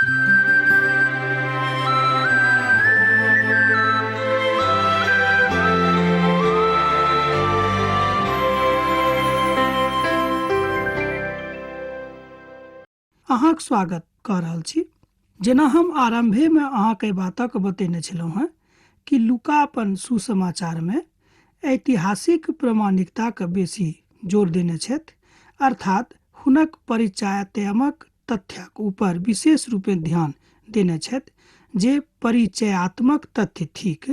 अहाँक स्वागत कऽ रहल छी। जेना हम आरंभे में अहाँके बातक बतेने छलहुँ हैं कि लूका अपन सुसमाचार में ऐतिहासिक प्रामाणिकताक बेसी जोर देने छथि, अर्थात हुनक परिचयात्मक तथ्यक ऊपर विशेष रूपे ध्यान देने छथि। जे परिचयात्मक तथ्य थिक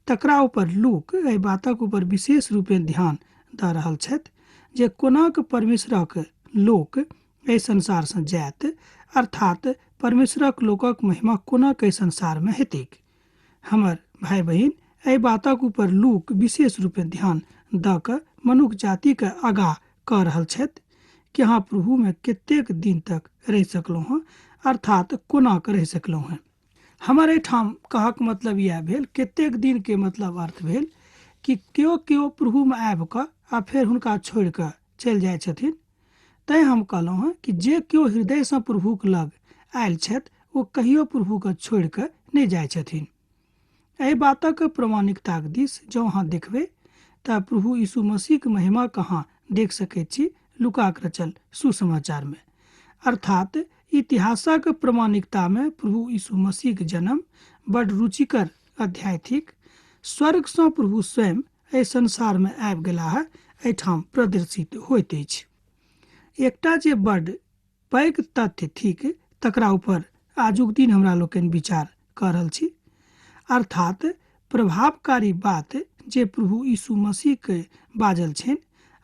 तकरा ऊपर लूक एहि बातक ऊपर विशेष रूपे ध्यान दऽ रहल छथि जे कोनाक परमेश्वरक लोक एहि संसार से जायत, अर्थात परमेश्वरक लोकक महिमा कोना के संसार में हेतैक। हमर भाई बहिन, एहि बातक ऊपर लूक विशेष रूपे ध्यान दऽ कऽ मनुष्य जाति के आगाह कऽ रहल छथि कि अहाँ प्रभु में कतेक दिन तक रहि सकलहुँ हैं, अर्थात कोना के रहि सकलहुँ हैं। हमर एहिठाम कहक मतलब यह भेल, कतेक दिन के मतलब अर्थ भेल कि केओ प्रभु में आबि कऽ आ फेर हुनका छोड़ि कऽ चलि जाइ छथिन। तैं हम कहलहुँ हैं कि जे केओ हृदय से प्रभुक लग आयल छथि ओ कहियो प्रभु के छोड़ि कऽ नहि जाइ छथिन। एहि बातक प्रामाणिकताक दिस जँ अहाँ देखबै तऽ प्रभु यीशु मसीह के महिमा कहाँ देख सकैत छी लूकाक रचल सुसमाचार में, अर्थात इतिहासक प्रामाणिकता में प्रभु यीशु मसीह के जन्म बड़ रुचिकर अध्याय थिक। स्वर्ग से प्रभु स्वयं एहि संसार में आबि गेलाह एहिठाम प्रदर्शित होइत अछि। एकटा जे बड़ पैघ तथ्य थिक तकरा ऊपर आजुक दिन हमरा लोकनि विचार कऽ रहल छी, अर्थात प्रभावकारी बात जे प्रभु यीशु मसीह के बाजल छनि,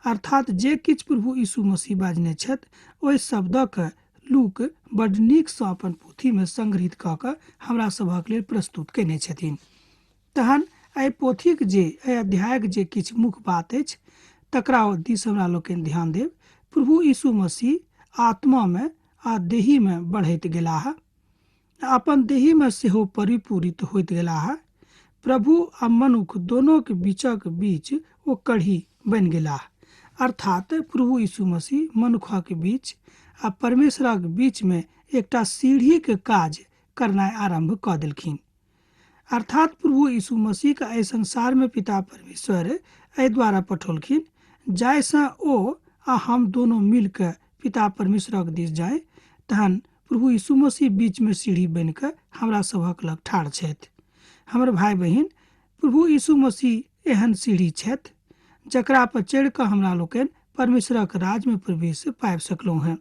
अर्थात जे किछु प्रभु यीशु मसीह बाजने छथि ओहि शब्दक लूक बड़ नीक सँ अपन पोथी में संग्रहित कऽ कऽ हमरा सभक लेल प्रस्तुत केने छथिन। तहन एहि पोथीक एहि अध्यायक जे किछु मुख्य बात अछि तकरा दिस हमरा लोकनि ध्यान देब। प्रभु यीशु मसीह आत्मा में आ देही में बढ़ैत गेलाह, अपन देही में सेहो परिपूरित होइत गेलाह। प्रभु आ मनुख दोनों के बीचक बीच ओ कड़ी बनि गेलाह, अर्थात प्रभु यीशु मसीह मनुखक बीच आ परमेश्वरक बीच में एकटा सीढ़ी के काज करनाइ आरंभ कऽ देलखिन। अर्थात प्रभु यीशु मसीह के एहि संसार में पिता परमेश्वर एहि द्वारा पठौलखिन जाहिसँ ओ आ हम दोनों मिलकर पिता परमेश्वरक दिस जाए। तहन प्रभु यीशु मसीह बीच में सीढ़ी बनिकऽ हमरा सभक लग ठाढ़ छथि। हमर भाई बहिन, प्रभु यीशु मसीह एहन सीढ़ी छथि जकरा पर चढ़ि कऽ हमरा लोकनि परमेश्वरक राज में प्रवेश पाबि सकलहुँ हैं।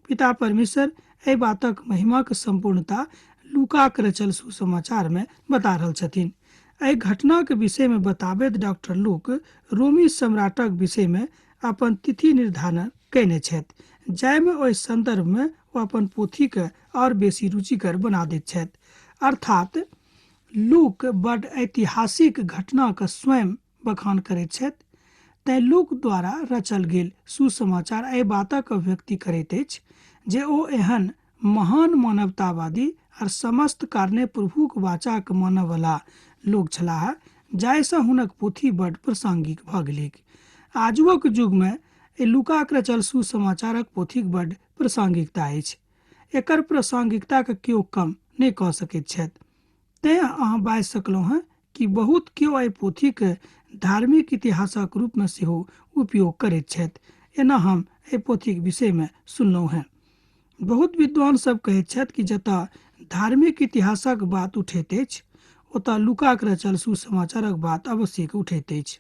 पिता परमेश्वर एहि बातक महिमा के संपूर्णता लूकाक रचल सुसमाचार में बता रहल छथिन। एहि घटना के विषय में बताबैत डॉक्टर लूक रोमी सम्राटक विषय में अपन तिथि निर्धारण कयने छथि, जाहिमे ओहि संदर्भ में ओ अपन पोथी के और बेसी रुचिकर बना दैत छथि। अर्थात लूक बड़ ऐतिहासिक घटना के स्वयं बखान करैत छथि। तैं लूक द्वारा रचल गेल सुसमाचार एहि बातक अभिव्यक्ति करैत अछि जे ओ एहन महान मानवतावादी और समस्त कारणे प्रभुक वाचाक मानय वाला लोग छलाह जाहिसँ हुनक पोथी बड़ प्रासंगिक भऽ गेलैक। आजुक युग में लूकाक रचल सुसमाचारक पोथीक बड़ प्रासंगिकता अछि। एकर प्रासंगिकता के केओ कम नहि कऽ सकैत छथि। तैं अहाँ बाजि सकलहुँ हैं कि बहुत केओ एहि पोथी के धार्मिक इतिहासक रूप में सेहो उपयोग करैत छथि। एना हम एहि पोथीक विषय में सुनलहुँ हैं। बहुत विद्वान सब कहैत छथि कि जतऽ धार्मिक इतिहासक बात उठैत अछि ओतऽ लूकाक रचल सुसमाचारक बात अवश्य उठैत अछि।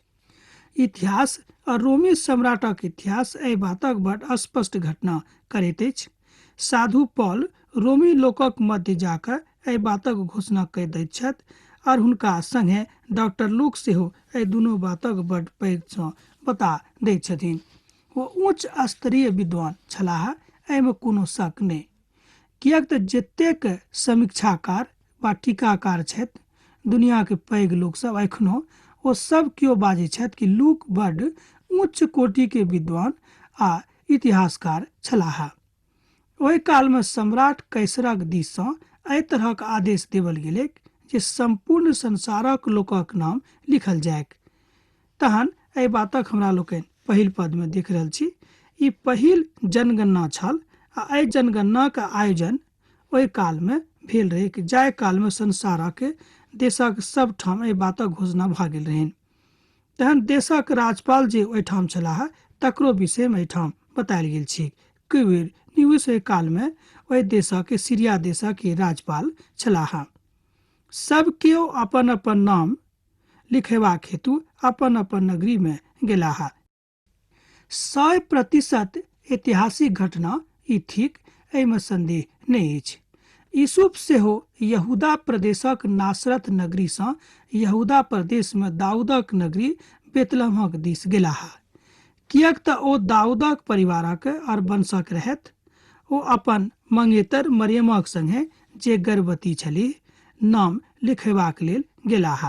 इतिहास और रोमी सम्राटक इतिहास एहि बातक बड़ स्पष्ट घटना करैत अछि। साधु पौल रोमी लोकक मध्य जाकर एहि बातक घोषणा कऽ दैत छथि और हुनका संगे डॉक्टर लूक सेहो एहि दुनू बातक बड़ पैघ सँ बता दैत छथिन। ओ उच्च स्तरीय विद्वान छलाह, एहिमे कोनो शक नहि। किएक तऽ जतेक समीक्षाकार वा टीकाकार छथि दुनिया के पैघ लोक सब एखनो ओ सब केओ बाजै छथि कि लूक बड़ उच्च कोटि के विद्वान आ इतिहासकार छलाह। ओहि काल में सम्राट कैसरक दिस सँ एहि तरहक आदेश देवल गेलै जे संपूर्ण संसारक लोकक नाम लिखल जायक। तहन एहि बातक हमरा लोकनि पहिल पद में देख रहल छी। ई पहिल जनगणना छल आ एहि जनगणना के आयोजन ओहि काल में भेल रहे कि जाय काल में संसारक देशक सब ठाम एहि बातक घोषणा भऽ गेल रहनि। तहन देशक राज्यपाल जे ओहिठाम छलाह तकरो विषय में एहिठाम बतायल गेल छै। क्विरिनियुस ओहि काल में ओहि देशक सीरिया देशक राज्यपाल छलाह। सब केओ अपन अपन नाम लिखेबाक हेतु अपन अपन नगरी में गेलाह। 100% ऐतिहासिक घटना ई थिक, एहिमे संदेह नहीं अछि। यूसुफ सेहो यहूदा प्रदेशक नासरत नगरी सँ यहूदा प्रदेश में दाऊदक नगरी बेतलहमक दिस गेलाह, किएक तऽ ओ दाऊदक परिवारक और वंशक रहथि। ओ अपन मंगेतर मरियमक संगे जे गर्भवती छलीह नाम लिखेबाक लेल गेलाह।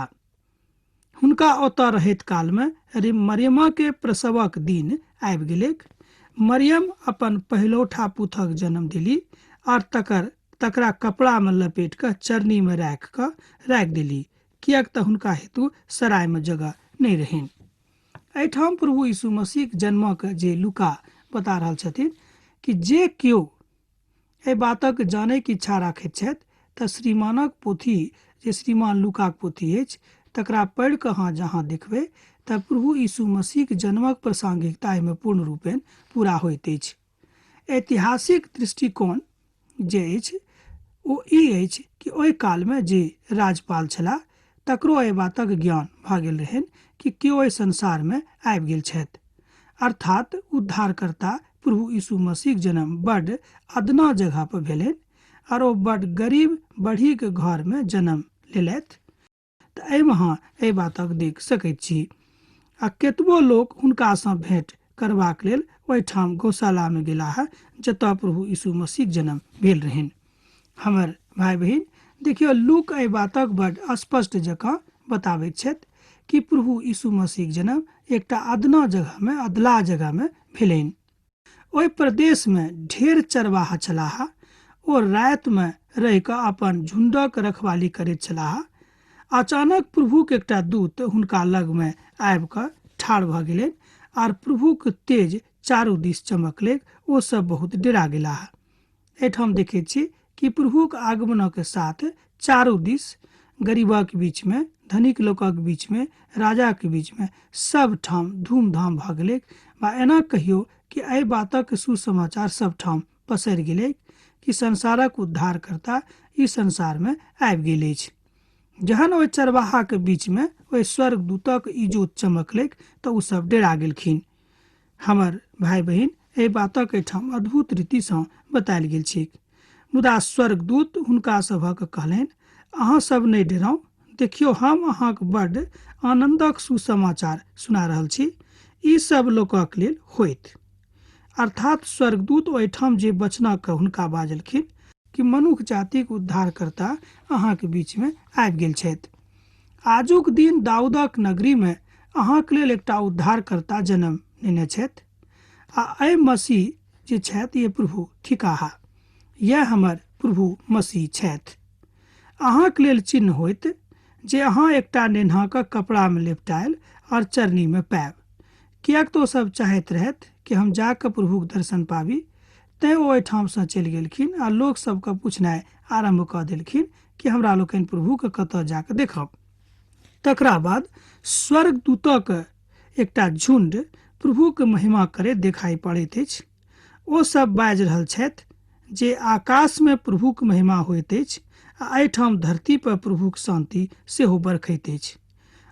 हुनका ओतऽ रहैत काल में मरियमा के प्रसवक दिन आबि गेलैक। मरियम अपन पहिलौठा पुतक जन्म दिली और तकरा कपड़ा में लपेट कऽ चरनी में राखि देली, किएक तऽ हुनका हेतु सराय में जगह नहीं रहनि। एहिठाम प्रभु यीशु मसीह जन्मक जे लूका बता रहल छथिन कि जे केओ एहि बातक जानैके इच्छा राखैत छथि तऽ श्रीमानक पोथी जे श्रीमान लूकाक पोथी अछि तकरा पढ़ि कऽ अहाँ जहाँ देखबै तऽ प्रभु यीशु मसीह जन्मक प्रासंगिकता एहिमे पूर्ण रूपेण पूरा होइत अछि। ऐतिहासिक दृष्टिकोण जे अछि ओ ई अछि कि ओहि काल में जे राज्यपाल छलाह तकरो एहि बातक ज्ञान भऽ गेल रहनि कि केओ एहि संसार में आबि गेल छथि, अर्थात उद्धारकर्ता प्रभु यीशु मसीह जन्म बड्ड अदना जगह पर भेलनि और ओ बड्ड गरीब बढ़ीक घर में जन्म लेलथि। तऽ एहिमे अहाँ एहि बातक देख सकैत छी। आ केतबो लोक हुनका सँ भेंट करबाक लेल ओहिठाम गौशाला में गेलाह जतऽ प्रभु यीशु मसीह जन्म भेल रहनि। हमर भाई बहिन देखियौ, लूक एहि बातक बड्ड स्पष्ट जकाँ बताबैत छथि कि प्रभु यीशु मसीह जन्म एकटा अदना जगह में अदला जगह में भेलनि। ओहि प्रदेश में ढेर चरवाहा छलाह। ओ राति में रहि कऽ अपन झुंडक रखवाली करैत छलाह। अचानक प्रभुक एकटा दूत हुनका लग में आबि कऽ ठाढ़ भऽ गेलनि और प्रभुक तेज चारू दिस चमकलैक। ओ सब बहुत डेरा गेलाह। एहिठाम देखैत छी कि प्रभुक आगमनक साथ चारू दिस गरीबक बीच में, धनिक लोकक बीच में, राजाक बीच में सब ठाम धूमधाम भऽ गेलैक। वा एना कहियो कि एहि बातक सुसमाचार सब ठाम पसरि गेलै कि संसारक उद्धारकर्ता ई संसार में आबि गेल अछि। जहन ओहि चरवाहा के बीच में ओहि स्वर्गदूतक इजोत चमकलैक तऽ ओ सब डेरा गेलखिन। हमर भाई बहिन एहि बातक एहिठाम अद्भुत रीति सँ बतायल गेल छै। मुदा स्वर्गदूत हुनका सभक कहलनि, अहाँ सब नहि डेराउ। देखियौ, हम अहाँक बड्ड आनंदक सुसमाचार सुना रहल छी। ई सब लोकक लेल होइत। अर्थात स्वर्गदूत ओहिठाम जे वचनक हुनका बाजलखिन कि मनुष्य जातिक उद्धारकर्ता अहाँके बीच में आबि गेल छथि। आजुक दिन दाऊदक नगरी में अहाँके लेल एकटा उद्धारकर्ता जन्म लेने छथि। आ एहि मसीह जे छथि ये प्रभु थिकाह, यह हमर प्रभु मसीह छथि। अहाँके लेल चिन्ह होइत जे अहाँ एकटा नेन्हाक कपड़ा में लेपटायल और चरनी में पायब। किएक तो सब चाहैत रहथि कि हम जाकऽ प्रभुक दर्शन पाबी। तैं ओ ओहिठाम सँ चलि गेलखिन आ लोक सबके पूछनाइ आरंभ कऽ देलखिन कि हमरा लोकनि प्रभुके कतऽ जाकऽ देखब। तकरा बाद स्वर्गदूतक एकटा झुंड प्रभुके महिमा करैत देखाई पड़ैत अछि। ओ सब बाजि रहल छथि जे आकाश में प्रभुक महिमा होइत अछि आ एहिठाम धरती पर प्रभुक शांति सेहो बरखैत अछि।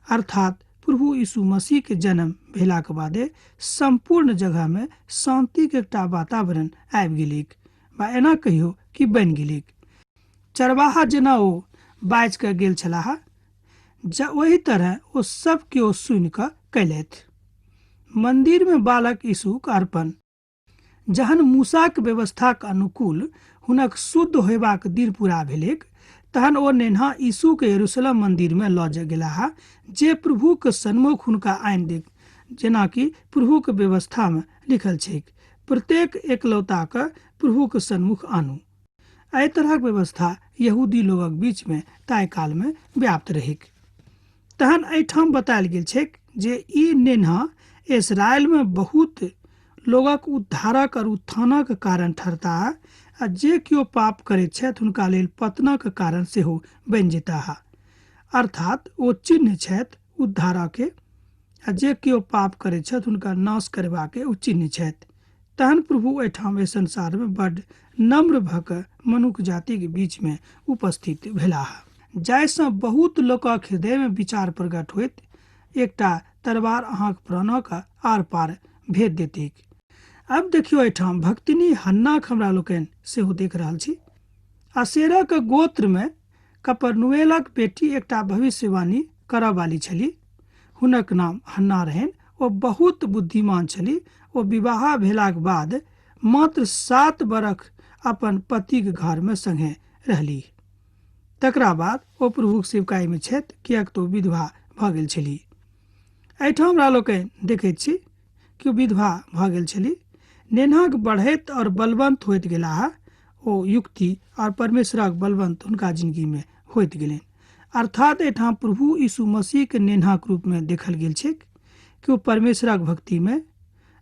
अर्थात प्रभु यीशु मसीह के जन्म भेलाक बादे संपूर्ण जगह में शांति के एकटा वातावरण आबि गेलैक, वा एना कहियो कि बनि गेलैक। चरवाहा जेना ओ बाजि कऽ गेल छलाह, ओही तरह ओ सब केओ सुनि कऽ कयलथि। मंदिर में बालक यीशुक अर्पण। जहन मूसाक व्यवस्थाक अनुकूल हुनक शुद्ध होयबाक दिन पूरा भेलैक, तहन ओ नेन्हा यीशु के यरूशलेम मंदिर में लऽ गेलाह, जे प्रभुक सन्मुख हुनका आनि दे, जेनाकि प्रभुक व्यवस्था में लिखल छैक, प्रत्येक एकलौता के प्रभुक सन्मुख आनू। एहि तरहक व्यवस्था यहूदी लोगक बीच में ताय काल में व्याप्त रहैक। तहन एहिठाम बतायल गेल छैक जे ई नेन्हा इस्राएल में बहुत लोगक उद्धारक और उत्थानक कारण ठहरता आ जे केओ पाप करैत छथि हुनका लेल पतनक कारण सेहो बनि जेताह। अर्थात ओ चिन्ह छथि उद्धारके, आ जे केओ पाप करैत छथि हुनका नाश करबाके ओ चिन्ह छथि। तहन प्रभु एहिठाम एहि संसारमे बड्ड नम्र भऽ कऽ मनुष्य जातिके बीचमे उपस्थित भेलाह, जाहिसँ बहुत लोकक हृदयमे विचार प्रकट होइत एकटा तरवार अहाँक प्राणक आर पार भेज देतैक। अब देखियौ एहिठाम भक्तिनी हन्नाक हमरा लोकनि सेहो देख रहल छी। आशेरक गोत्रमे कपरनुएलक बेटी एकटा भविष्यवाणी करऽ वाली छली। हुनक नाम हन्ना रहनि। ओ बहुत बुद्धिमान छली। ओ विवाह भेलाक बाद मात्र 7 बरख अपन पतिक घरमे संगे रहली। तकरा बाद ओ प्रभुक सेवकाईमे छथि, किएक तऽ ओ विधवा भऽ गेल छली। एहिठाम हमरा लोकनि देखैत छी कि ओ विधवा भऽ गेल छली। नेनहक बढ़ैत और बलवंत होइत गेलाह। ओ युक्ति और परमेश्वरक बलवंत हुनका जिंदगीमे होइत गेलनि। अर्थात एहिठाम प्रभु यीशु मसीहके नेनहक रूपमे देखल गेल छै कि ओ परमेश्वरक भक्तिमे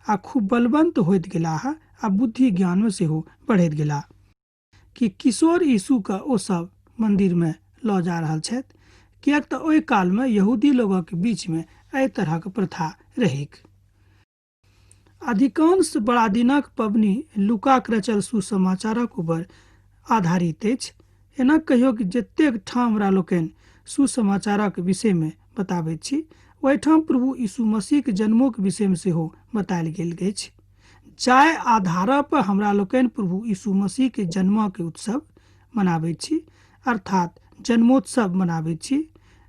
आ खूब बलवंत होइत गेलाह आ बुद्धि ज्ञानमे सेहो बढ़ैत गेलाह। कि किशोर यीशुके ओ सब मन्दिरमे लऽ जा रहल छथि, किएक तऽ ओहि कालमे यहूदी लोगक बीचमे एहि तरहक प्रथा रहैक। अधिकांश बड़ा दिनक पबनी लूकाक रचल सुसमाचारक ऊपर आधारित अछि। एना कहियो कि जतेक ठाम हमरा लोकनि सुसमाचारक विषयमे बताबैत छी, ओहिठाम प्रभु यीशु मसीहके जन्मोक विषयमे सेहो बतायल गेल अछि। जाहि आधार पर हमरा लोकनि प्रभु यीशु मसीहके जन्मके उत्सव मनाबैत छी, अर्थात जन्मोत्सव मनाबैत छी,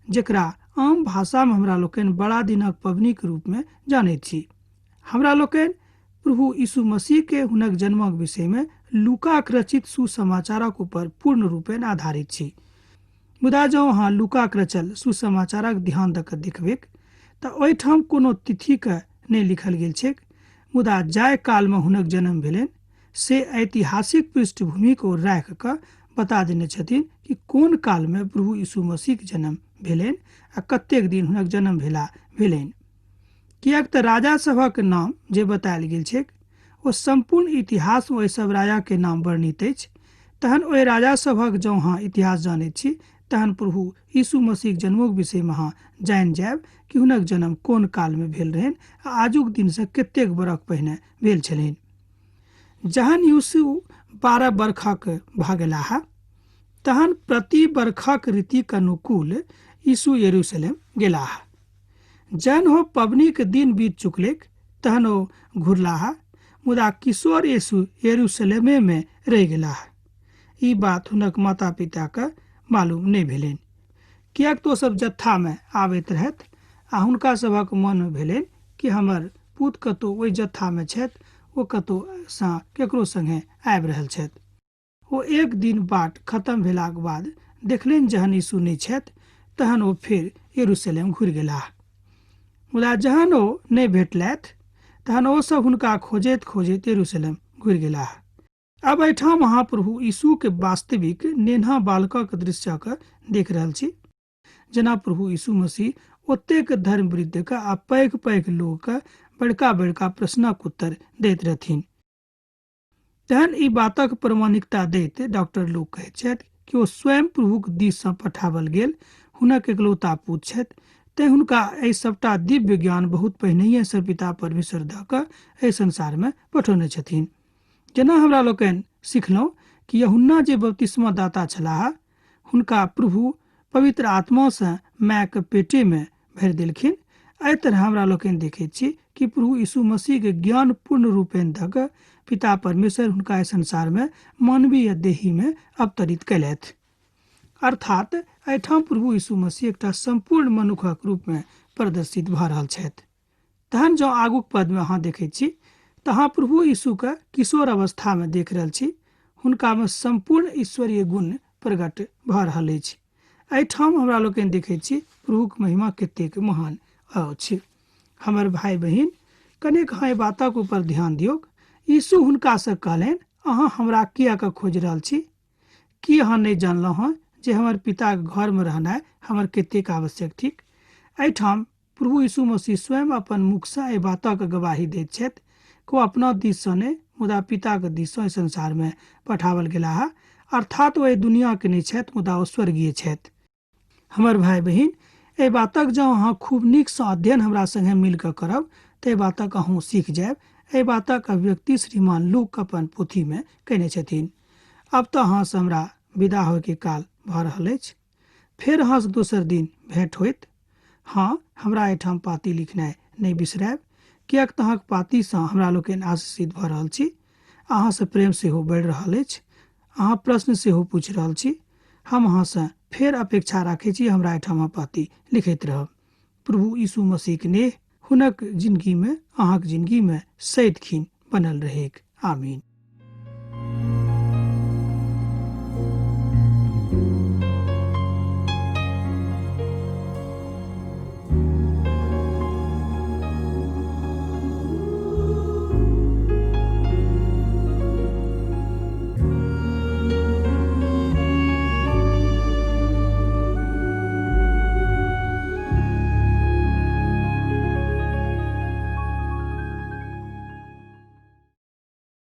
जेकरा आम भाषामे हमरा लोकनि बड़ा दिनक पबनीके रूपमे जानैत छी। हमरा लोकनि प्रभु यीशु मसीहके हुनक जन्मक विषयमे लूकाक रचित सुसमाचारक ऊपर पूर्ण रूपेण आधारित छी। मुदा जँ अहाँ लूकाक रचल सुसमाचारक ध्यान दऽ कऽ देखबै तऽ ओहिठाम कोनो तिथिके नहि लिखल गेल छै, मुदा जाहि कालमे हुनक जन्म भेलनि से ऐतिहासिक पृष्ठभूमि को राखि कऽ बता देने छथिन कि कोन कालमे प्रभु यीशु मसीहके जन्म भेलनि आ कतेक दिन हुनक जन्म भेलनि। किएक तऽ राजा सभक नाम जे बतायल गेल छै ओ संपूर्ण इतिहासमे ओहि सब राजाके नाम वर्णित अछि। तहन ओहि राजा सभक जँ अहाँ इतिहास जानैत छी तहन प्रभु यीशु मसीहक जन्मक विषयमे अहाँ जानि जायब कि हुनक जन्म कोन कालमे भेल रहनि आ आजुक दिनसँ कतेक बरख पहिने भेल छलनि। जहन यीशु 12 बरखक भऽ गेलाह तहन प्रति बरखक रीतिक अनुकूल यीशु यरूशलेम गेलाह। जहन ओ पबनीके दिन बीत चुकलैक तहन ओ घुरलाह, मुदा किशोर यीशु यरूशलेमेमे रहि गेलाह। ई बात हुनक माता पिताके मालूम नहि भेलनि, किएक तऽ ओ सब जत्थामे आबैत रहथि आ हुनका सभक मनमे भेलनि कि हमर पुत कतहु ओहि जत्थामे छथि, ओ कतहुसँ केकरो संगे आबि रहल छथि। ओ एक दिन बाट खत्म भेलाक बाद देखलनि जहन यीशु नहि छथि तहन ओ फेर यरूशलेम घुरि गेलाह। मुदा जहन ओ नहि भेटलथि तहन ओ सब हुनका खोजैत खोजैत यरूशलेम घुरि गेलाह। अब एहिठाम अहाँ प्रभु यीशुके वास्तविक नेन्हा बालकक दृश्यके देख रहल छी। जेना प्रभु यीशु मसीह ओतेक धर्म वृद्धके आ पैघ पैघ लोकके बड़का बड़का प्रश्नक उत्तर दैत रहथिन। तहन ई बातक प्रमाणिकता दैत डॉक्टर लूक कहैत छथि कि ओ स्वयं प्रभुक दिससँ पठाओल गेल हुनक एकलौता पुत्र छथि, तैँ हुनका एहि सबटा दिव्य ज्ञान बहुत पहिनहिएसँ पिता परमेश्वर दऽ कऽ एहि संसारमे पठौने छथिन। जेना हमरा लोकनि सिखलहुँ कि यूहन्ना जे बपतिस्मा दाता छलाह हुनका प्रभु पवित्र आत्मासँ मायके पेटेमे भरि देलखिन। एहि तरह हमरा लोकनि देखैत छी कि प्रभु यीशु मसीहके ज्ञान पूर्ण रूपेण दऽ कऽ पिता परमेश्वर हुनका एहि संसारमे मानवीय देहीमे अवतरित कयलथि। अर्थात एहिठाम प्रभु यीशु मसीह एकटा संपूर्ण मनुष्यक रूपमे प्रदर्शित भऽ रहल छथि। तहन जँ आगूक पदमे अहाँ देखैत छी तऽ अहाँ प्रभु यीशुके किशोर अवस्थामे देख रहल छी। हुनकामे संपूर्ण ईश्वरीय गुण प्रकट भऽ रहल अछि। एहिठाम हमरा लोकनि देखैत छी प्रभुक महिमा कतेक महान अछि। हमर भाई बहिन, कनेक अहाँ एहि बातक ऊपर ध्यान दियौ। यीशु हुनकासँ कहलनि, अहाँ हमरा किएक खोजि रहल छी? की अहाँ नहि जानलहुँ हँ जे हमर पिताके घरमे रहनाइ हमर कतेक आवश्यक थिक? एहिठाम प्रभु यीशु मसीह स्वयं अपन मुखसँ एहि बातक गवाही दैत छथि कि ओ अपना दिससँ नहि मुदा पिता के दिस सँ संसार में पठावल गेला है, अर्थात ओ दुनिया के नहीं छथि मुदा ओ स्वर्गीय छथि। हमर भाई बहिन, ए बातक जँ अहाँ खूब नीक सँ अध्ययन हमरा संगे मिल कऽ करब तऽ बातक अहूँ सीख जायब। ए बातक अभिव्यक्ति श्रीमान लूक अपन पोथी में कयने छथिन। अब तऽ अहाँ से हमरा विदा होय के काल भऽ रहल अछि। फेर अहाँ से दोसर दिन भेंट होइत। हाँ, हमरा एहिठाम पाती लिखनाइ नहीं बिसरायब, किएक तऽ अहाँक पाती सँ हमरा लोकनि आशीषित भऽ रहल छी। अहाँ से प्रेम सेहो बढ़ि रहल अछि। अहाँ प्रश्न सेहो पूछि रहल छी। हम अहाँ से फेर अपेक्षा राखै छी हमरा एहिठाम पाती लिखैत रहब। प्रभु यीशु मसीह के नेह हुनक जिंदगी में, अहाँक जिंदगी में सदिखन बनल रहेक। आमीन।